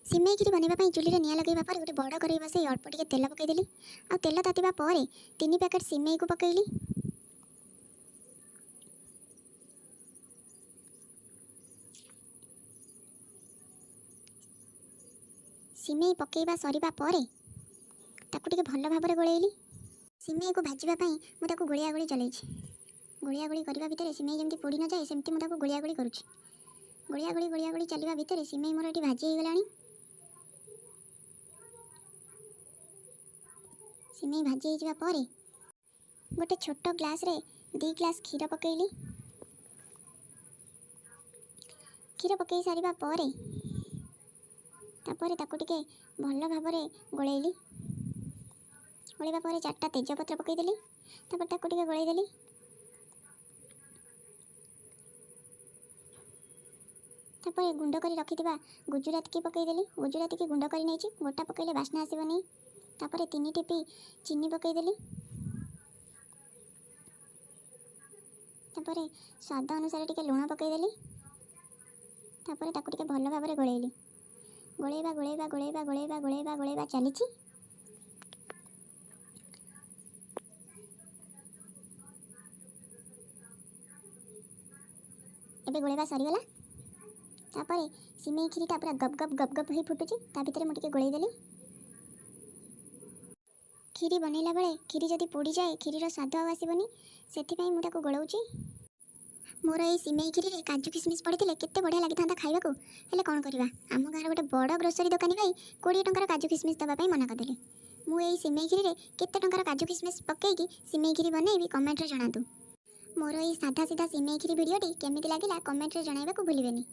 सिमेई खीरी बनवाई चुली में निआं लगेगा पर गोटे बड़ कड़े बसई अल्प टिके तेल पकईदेली आ तेल तातिबा पर 3 पैकेट सिमेई को पकईली। सिमेई पकईबा सरीबा पर ताकू टिके भल भाव में गोलैली। सिमेई को भाजवाई मुझे गोलिया गोली चलई गोलिया गोली करने भितर सिमेई जमी पोड़ी न जाए सेमती मुझे गोलिया गोली करुँच। गोलिया गोली चलवा भितर सिमेई मोर ये भाजी हो गलानी। सिमेई भाजी हो पर गोटे छोट ग्लास रे 2 ग्लास क्षीर पकईली। क्षीर पकई सारिबा पर तापर ताकू टिके भल भाव में गोलैली। गोलैबा पर 4टा तेजपत्र पकईदेली तापर ताकू टिके गोलैदेली। तापर गुंड कर रखिथिबा गुजराती की पकईदेली। गुजराती की गुंड कर नहीं गोटा पकईले बास्ना आसबनी। तापर 3 टिपी चीनी पकईदेली। तापर स्वाद अनुसार टिके लुण पकईदेली। तापर ताकू टिके भल भाव में गोलैली। गोलैबा गोलैबा गोलैबा गोलैबा गोलैबा गोलैबा चली। एबे गोलैबा सरीगला। तापर सिमेई खीरीटा पूरा गप गप गप गप हो फुटुची ता भितर मुझे गोलैदेली। खीरी बनैला बेले खीरी जदि पोड़ी जाए खीरीर स्वाद आसबनी से मुझे गोलाऊँगी। मोर ये सिमेई खीरी रे काजू किशमिश पड़े केते बढ़िया लगी था खाइबा हेले कौन करवा आम गाँव गोटे बड़ ग्रोसरी दुकानी भाई 20 टंकार काजू किशमिश दवाई मना करदेले। मुझे सिमेई खीरी रे केते टंकार काजू किशमिश पकईकी सिमेई खीरी बनैबी कमेंट रे जणातु। मोर ये साधा सीधा सिमेई खीरी वीडियोटी केमिति लागिला कमेंट रे जणाइबा को भूलिबेनी।